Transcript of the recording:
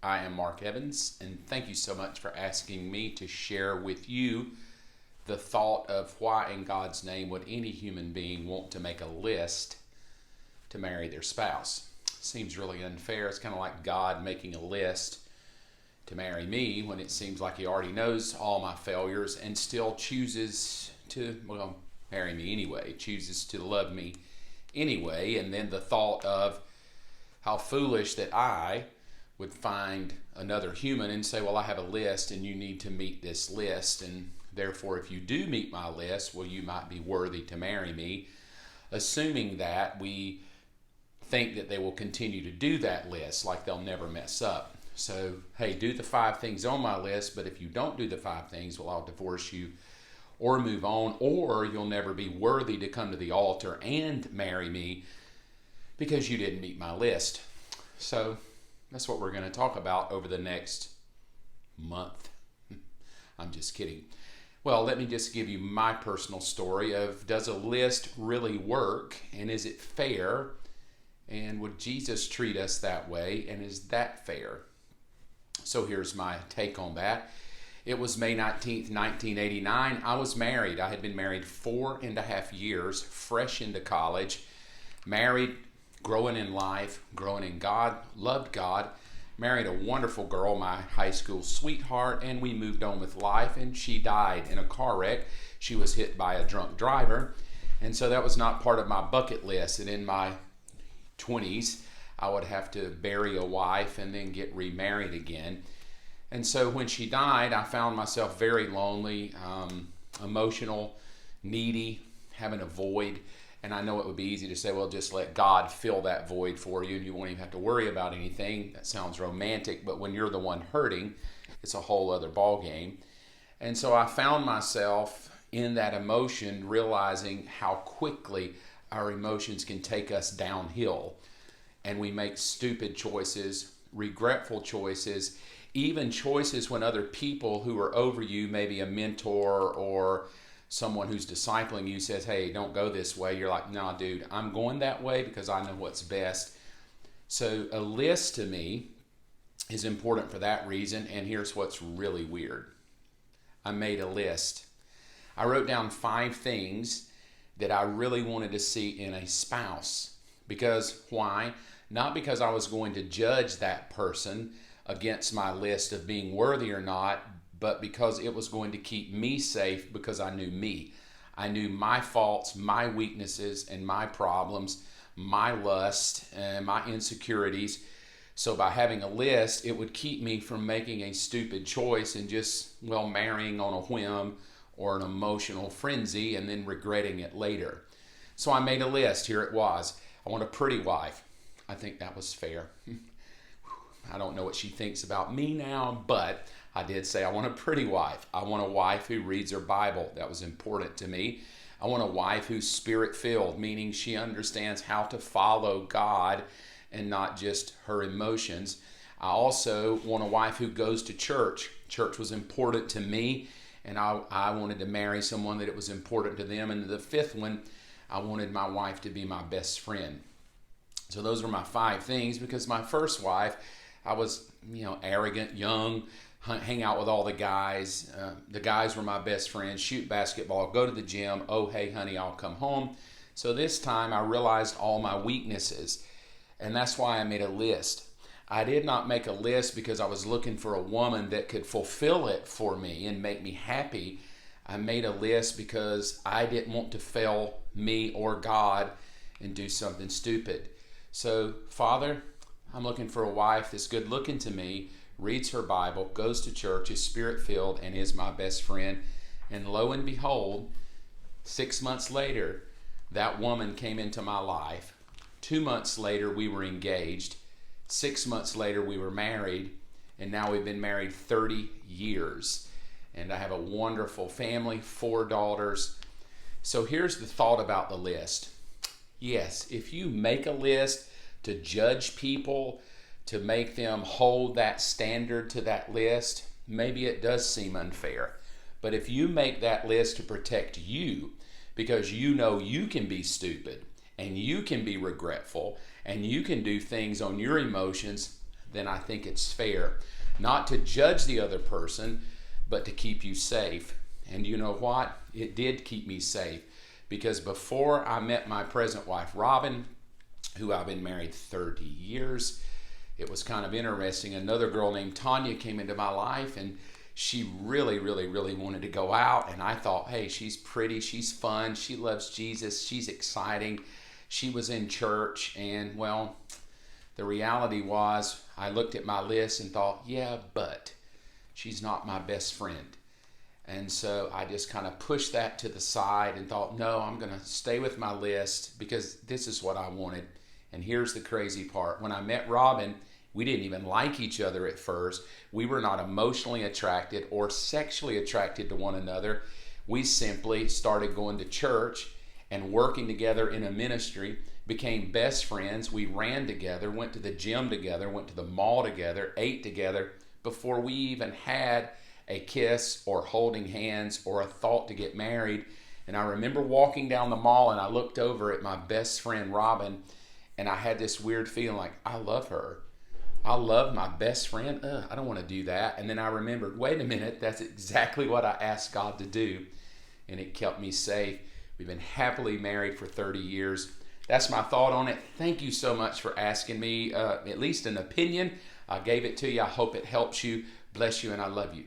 I am Mark Evans, and thank you so much for asking me to share with you the thought of why, in God's name, would any human being want to make a list to marry their spouse. Seems really unfair. It's kind of like God making a list to marry me when it seems like He already knows all my failures and still chooses to, marry me anyway, chooses to love me anyway. And then the thought of how foolish that I would find another human and say, well, I have a list and you need to meet this list. And therefore, if you do meet my list, well, you might be worthy to marry me. Assuming that we think that they will continue to do that list, like they'll never mess up. So, hey, do the 5 things on my list, but if you don't do the 5 things, well, I'll divorce you or move on, or you'll never be worthy to come to the altar and marry me because you didn't meet my list. So that's what we're going to talk about over the next month. I'm just kidding. Well, let me just give you my personal story of, does a list really work, and is it fair, and would Jesus treat us that way, and is that fair? So here's my take on that. It was May 19th, 1989. I was married. I had been married 4.5 years, fresh into college, married, growing in life, growing in God, loved God, married a wonderful girl, my high school sweetheart, and we moved on with life, and she died in a car wreck. She was hit by a drunk driver, and so that was not part of my bucket list. And in my 20s, I would have to bury a wife and then get remarried again. And so when she died, I found myself very lonely, emotional, needy, having a void. And I know it would be easy to say, well, just let God fill that void for you and you won't even have to worry about anything. That sounds romantic, but when you're the one hurting, it's a whole other ballgame. And so I found myself in that emotion, realizing how quickly our emotions can take us downhill. And we make stupid choices, regretful choices, even choices when other people who are over you, maybe a mentor or someone who's discipling you, says, hey, don't go this way. You're like, nah, dude, I'm going that way because I know what's best. So a list to me is important for that reason. And here's what's really weird. I made a list. I wrote down 5 things that I really wanted to see in a spouse. Because why? Not because I was going to judge that person against my list of being worthy or not, but because it was going to keep me safe, because I knew me. I knew my faults, my weaknesses, and my problems, my lust, and my insecurities. So by having a list, it would keep me from making a stupid choice and just, marrying on a whim or an emotional frenzy and then regretting it later. So I made a list. Here it was. I want a pretty wife. I think that was fair. I don't know what she thinks about me now, but I did say I want a pretty wife. I want a wife who reads her Bible. That was important to me. I want a wife who's spirit-filled, meaning she understands how to follow God and not just her emotions. I also want a wife who goes to church. Church was important to me, and I wanted to marry someone that it was important to them. And the 5th one, I wanted my wife to be my best friend. So those were my 5 things, because my first wife, I was, arrogant, young, hang out with all the guys. The guys were my best friends, shoot basketball, go to the gym. Oh, hey, honey, I'll come home. So this time I realized all my weaknesses, and that's why I made a list. I did not make a list because I was looking for a woman that could fulfill it for me and make me happy. I made a list because I didn't want to fail me or God and do something stupid. So, Father, I'm looking for a wife that's good looking to me, reads her Bible, goes to church, is spirit-filled, and is my best friend. And lo and behold, 6 months later, that woman came into my life. 2 months later, we were engaged. 6 months later, we were married. And now we've been married 30 years. And I have a wonderful family, 4 daughters. So here's the thought about the list. Yes, if you make a list to judge people, to make them hold that standard to that list, maybe it does seem unfair. But if you make that list to protect you, because you know you can be stupid and you can be regretful and you can do things on your emotions, then I think it's fair not to judge the other person, but to keep you safe. And you know what? It did keep me safe, because before I met my present wife, Robin, who I've been married 30 years, it was kind of interesting. Another girl named Tanya came into my life, and she really, really, really wanted to go out. And I thought, hey, she's pretty, she's fun, she loves Jesus, she's exciting. She was in church, and well, the reality was I looked at my list and thought, yeah, but she's not my best friend. And so I just kind of pushed that to the side and thought, no, I'm going to stay with my list because this is what I wanted. And here's the crazy part. When I met Robin, we didn't even like each other at first. We were not emotionally attracted or sexually attracted to one another. We simply started going to church and working together in a ministry, became best friends. We ran together, went to the gym together, went to the mall together, ate together before we even had a kiss or holding hands or a thought to get married. And I remember walking down the mall and I looked over at my best friend Robin, and I had this weird feeling like, I love her. I love my best friend. I don't want to do that. And then I remembered, wait a minute, that's exactly what I asked God to do. And it kept me safe. We've been happily married for 30 years. That's my thought on it. Thank you so much for asking me at least an opinion. I gave it to you. I hope it helps you. Bless you, and I love you.